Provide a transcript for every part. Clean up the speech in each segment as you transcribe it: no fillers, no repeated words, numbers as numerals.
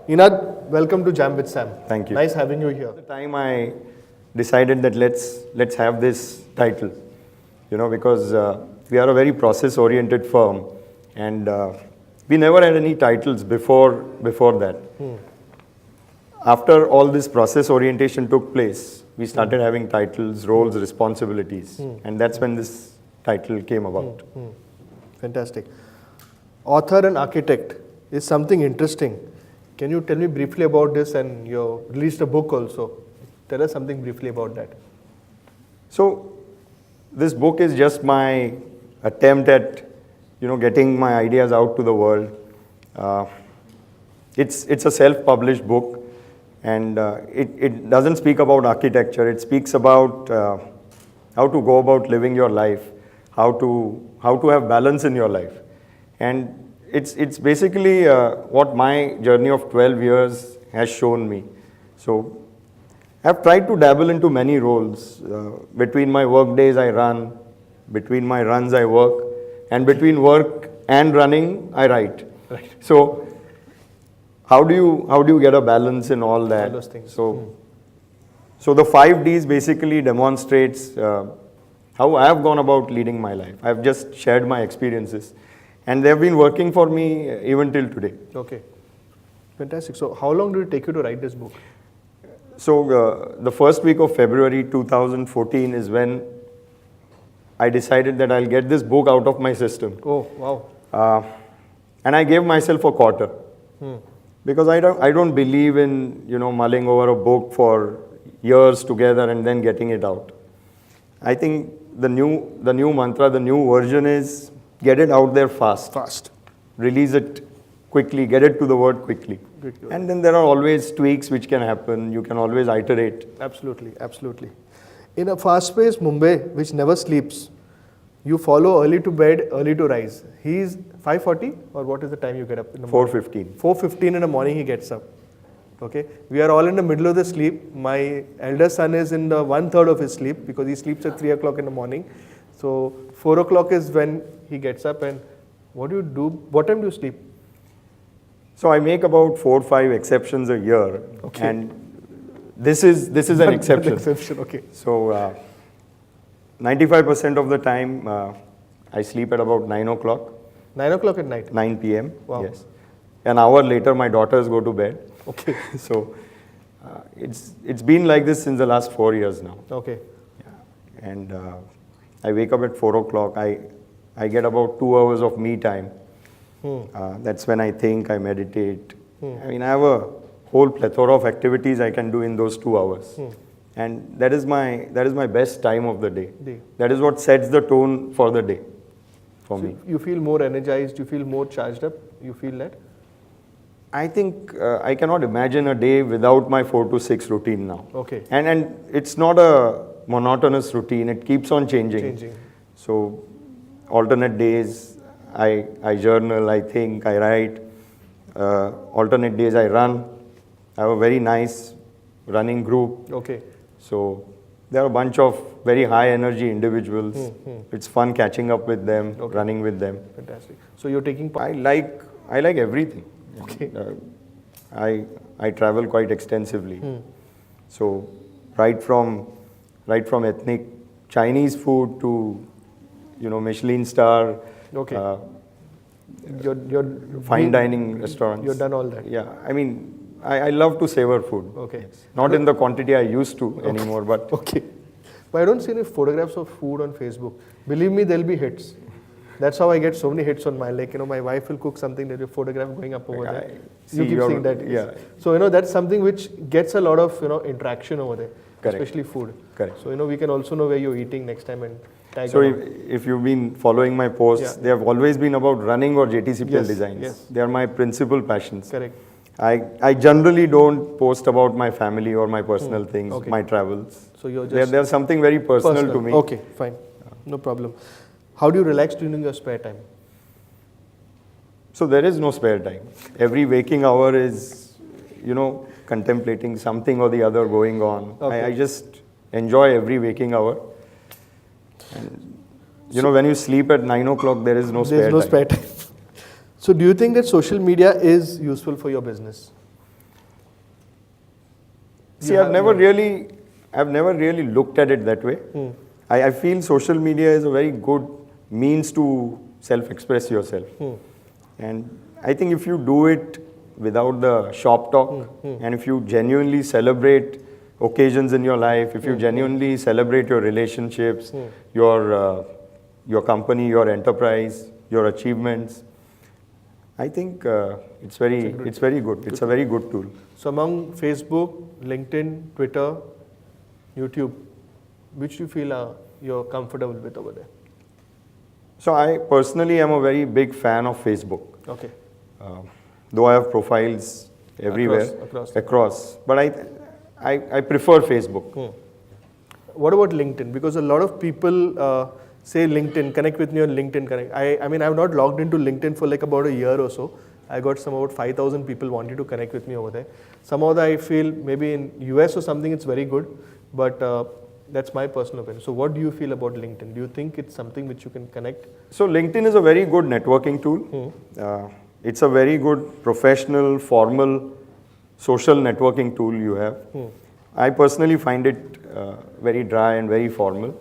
Ninad, welcome to Jam with Sam. Thank you. Nice having you here. At the time I decided that let's have this title, because we are a very process-oriented firm, and we never had any titles before that. After all this process orientation took place, we started having titles, roles, responsibilities, and that's when this title came about. Fantastic. Author and architect is something interesting. Can you tell me briefly about this? And you released a book also. Tell us something briefly about that. So, this book is just my attempt at, getting my ideas out to the world. It's a self-published book, and it doesn't speak about architecture. It speaks about how to go about living your life, how to have balance in your life, and it's basically what my journey of 12 years has shown me. So I've tried to dabble into many roles. Between my work days I run, between my runs I work, and between work and running I write. Right. So how do you get a balance in all that? All those things. So the 5 Ds basically demonstrates how I have gone about leading my life. I've just shared my experiences, and they've been working for me even till today. Okay. Fantastic. So how long did it take you to write this book? So the first week of February 2014 is when I decided that I'll get this book out of my system. Oh, wow. And I gave myself a quarter. Because I don't believe in, mulling over a book for years together and then getting it out. I think the new mantra, the new version is get it out there fast. Fast. Release it quickly, get it to the world quickly. And then there are always tweaks which can happen. You can always iterate. Absolutely, absolutely. In a fast-paced Mumbai, which never sleeps, you follow early to bed, early to rise. He's 5:40, or what is the time you get up in the morning? 4:15. 4:15 in the morning he gets up. Okay, we are all in the middle of the sleep. My elder son is in the 1/3 of his sleep because he sleeps at 3 o'clock in the morning. So 4 o'clock is when he gets up. And what do you do? What time do you sleep? So I make about 4 or 5 exceptions a year, and this is an exception. Okay. So 95% of the time I sleep at about 9 o'clock. 9 o'clock at night? 9 p.m. Wow. Yes. An hour later, my daughters go to bed. Okay. So it's been like this since the last 4 years now. Okay. Yeah. And I wake up at 4 o'clock. I get about 2 hours of me time. That's when I think, I meditate. I mean, I have a whole plethora of activities I can do in those 2 hours. And that is my best time of the day. That is what sets the tone for the day for me. You feel more energized, you feel more charged up, you feel that? I think I cannot imagine a day without my 4 to 6 routine now. Okay. And it's not a monotonous routine, it keeps on changing. So alternate days, I journal, I think, I write. Alternate days I run. I have a very nice running group. Okay. So there are a bunch of very high energy individuals. It's fun catching up with them, running with them. Fantastic. So you're taking part? I like everything. Okay. I travel quite extensively. So right from ethnic Chinese food to Michelin star. Okay. You're fine dining restaurants. You've done all that. Yeah, I mean, I love to savor food. Okay. Not in the quantity I used to anymore, but okay. But I don't see any photographs of food on Facebook. Believe me, there'll be hits. That's how I get so many hits on my, my wife will cook something, there'll be a photograph going up over there. You keep seeing that. Yeah. So, that's something which gets a lot of, interaction over there. Correct. especially food. Correct. So, we can also know where you're eating next time and tag So along. if you've been following my posts, Yeah. they have always been about running or JTCPL Yes, designs. yes. They are my principal passions. Correct. I generally don't post about my family or my personal things, Okay. my travels. So you're just They're something very personal to me. Okay, fine. No problem. How do you relax during your spare time? So there is no spare time. Every waking hour is, contemplating something or the other going on. Okay. I just enjoy every waking hour. And, when you sleep at 9 o'clock, there is no spare There's no time. spare time. So do you think that social media is useful for your business? See, I've never really looked at it that way. I feel social media is a very good means to self-express yourself. And I think if you do it without the shop talk, and if you genuinely celebrate occasions in your life, if you genuinely celebrate your relationships, your company, your enterprise, your achievements, I think it's very good. It's a very good tool. So among Facebook, LinkedIn, Twitter, YouTube, which do you feel you're comfortable with over there? So I personally am a very big fan of Facebook. Okay. Though I have profiles everywhere, Across. but I prefer Facebook. What about LinkedIn? Because a lot of people say LinkedIn, connect with me on LinkedIn. Connect. I mean, I've not logged into LinkedIn for like about a year or so. I got about 5,000 people wanting to connect with me over there. Somehow I feel maybe in US or something it's very good, but that's my personal opinion. So what do you feel about LinkedIn? Do you think it's something which you can connect? So LinkedIn is a very good networking tool. It's a very good professional, formal, social networking tool you have. I personally find it very dry and very formal.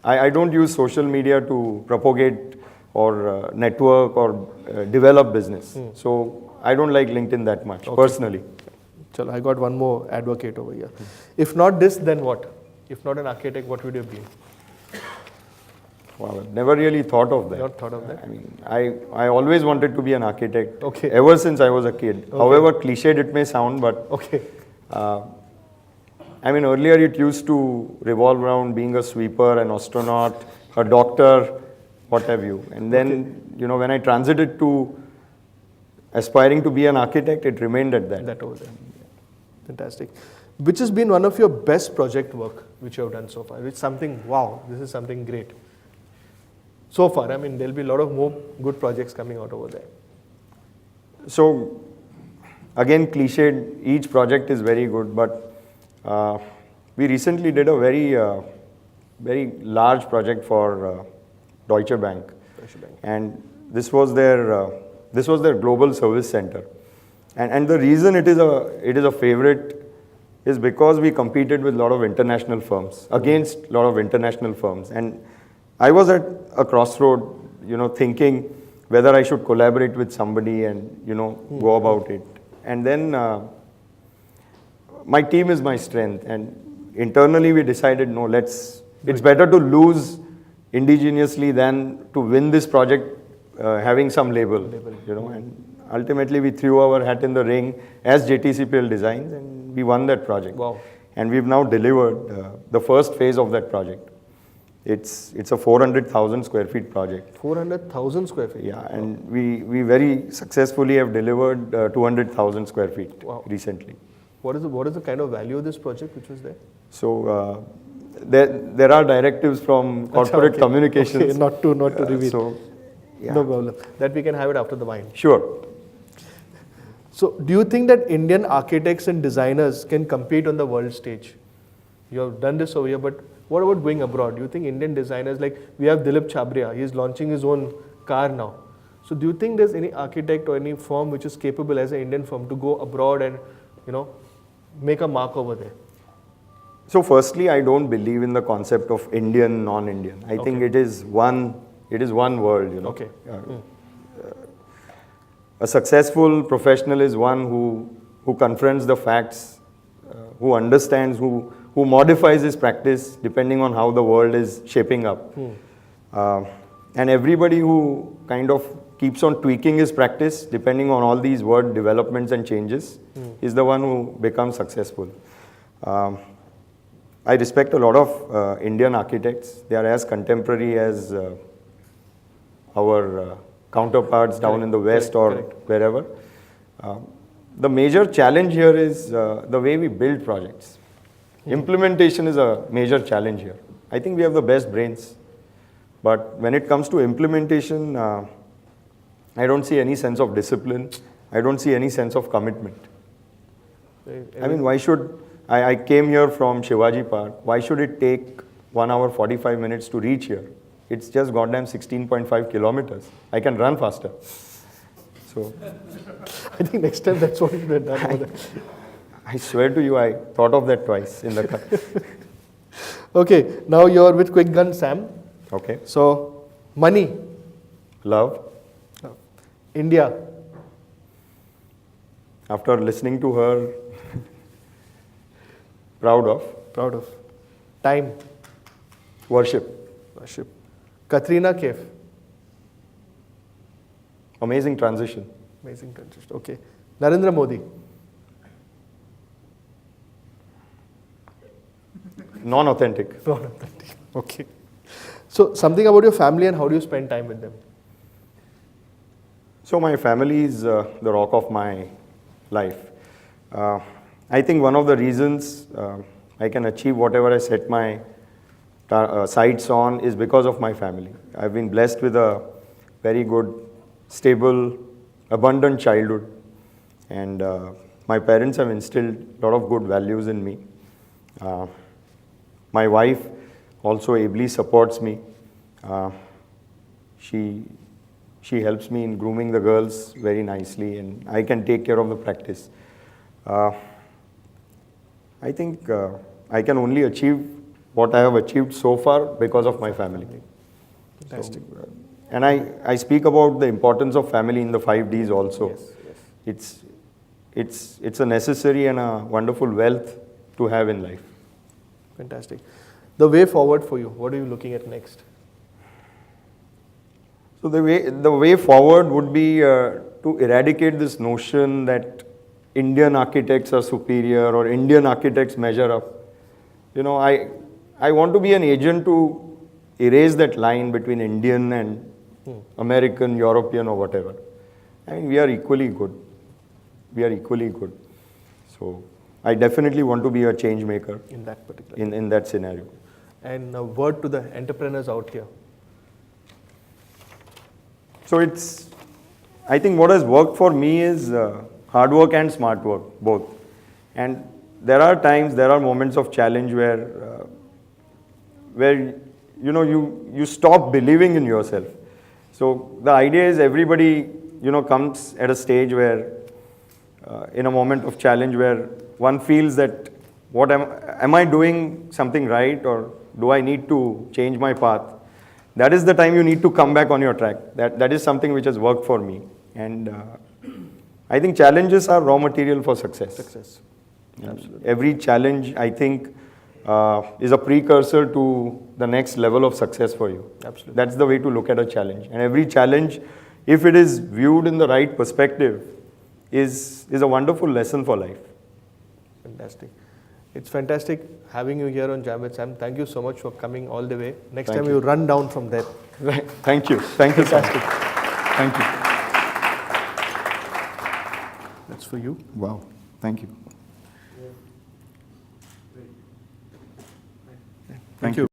I don't use social media to propagate or network or develop business. So I don't like LinkedIn that much, personally. So I got one more advocate over here. If not this, then what? If not an architect, what would you be? Wow, I've never really thought of that. Not thought of that? I mean, I always wanted to be an architect. Okay. Ever since I was a kid. Okay. However cliched it may sound, but Okay. I mean, earlier it used to revolve around being a sweeper, an astronaut, a doctor, what have you. And then, when I transited to aspiring to be an architect, it remained at that. That over there. Fantastic. Which has been one of your best project work which you have done so far? Which something, wow, this is something great. So far, I mean, there'll be a lot of more good projects coming out over there. So, again, cliched, each project is very good, but we recently did a very large project for Deutsche Bank. And this was their global service center. And the reason it is a favorite is because we competed with a lot of international firms, against a lot of international firms. And I was at a crossroad, thinking whether I should collaborate with somebody and, go about it. And then my team is my strength. And internally we decided, no, it's better to lose indigenously than to win this project having some label. And ultimately we threw our hat in the ring as JTCPL Designs and we won that project. Wow. And we've now delivered the first phase of that project. It's a 400,000 square feet project. 400,000 square feet? Yeah, and we very successfully have delivered 200,000 square feet recently. What is the kind of value of this project which was there? So there are directives from corporate communications. Okay, not to reveal. So, yeah. No problem. That we can have it after the wine. Sure. So do you think that Indian architects and designers can compete on the world stage? You have done this over here, but what about going abroad? Do you think Indian designers, like we have Dilip Chhabria, he is launching his own car now. So do you think there's any architect or any firm which is capable as an Indian firm to go abroad and, make a mark over there? So firstly, I don't believe in the concept of Indian, non-Indian. I think it is one world, Okay. A successful professional is one who confronts the facts, who understands, who modifies his practice depending on how the world is shaping up. And everybody who kind of keeps on tweaking his practice depending on all these word developments and changes is the one who becomes successful. I respect a lot of Indian architects. They are as contemporary as our counterparts down in the West or wherever. The major challenge here is the way we build projects. Implementation is a major challenge here. I think we have the best brains, but when it comes to implementation, I don't see any sense of discipline. I don't see any sense of commitment. I mean, why should, I came here from Shivaji Park, why should it take 1 hour 45 minutes to reach here? It's just goddamn 16.5 kilometers. I can run faster. So, I think next time that's what you should have done. I swear to you, I thought of that twice in the car. Okay, now you're with Quick Gun Sam. Okay. So, money. Love. India. After listening to her, proud of. Proud of. Time. Worship. Worship. Katrina Kaif. Amazing transition. Amazing transition. Okay. Narendra Modi. Non-authentic. Non-authentic. Okay. So, something about your family and how do you spend time with them? So my family is the rock of my life. I think one of the reasons I can achieve whatever I set my sights on is because of my family. I've been blessed with a very good, stable, abundant childhood, and my parents have instilled a lot of good values in me. My wife also ably supports me. She helps me in grooming the girls very nicely, and I can take care of the practice. I think I can only achieve what I have achieved so far because of my family. Fantastic. So, and I speak about the importance of family in the 5 Ds also. Yes. It's a necessary and a wonderful wealth to have in life. Fantastic. The way forward for you, what are you looking at next? So the way forward would be to eradicate this notion that Indian architects are superior or Indian architects measure up. You know, I want to be an agent to erase that line between Indian and American, European or whatever. I mean, we are equally good. We are equally good. So I definitely want to be a change maker In that particular. in that scenario. And a word to the entrepreneurs out here. So I think what has worked for me is hard work and smart work, both. And there are times, there are moments of challenge where you know, you stop believing in yourself. So the idea is everybody, you know, comes at a stage where, in a moment of challenge where one feels that, am I doing something right, or do I need to change my path? That is the time you need to come back on your track. That is something which has worked for me. And I think challenges are raw material for success. Absolutely. Every challenge, I think, is a precursor to the next level of success for you. Absolutely. That's the way to look at a challenge. And every challenge, if it is viewed in the right perspective, is a wonderful lesson for life. Fantastic. It's fantastic having you here on Jam with Sam. Thank you so much for coming all the way. Next Thank time you. you run down from there. Right. Thank you. Thank you, sir. Thank you. That's for you. Wow. Thank you. Thank you.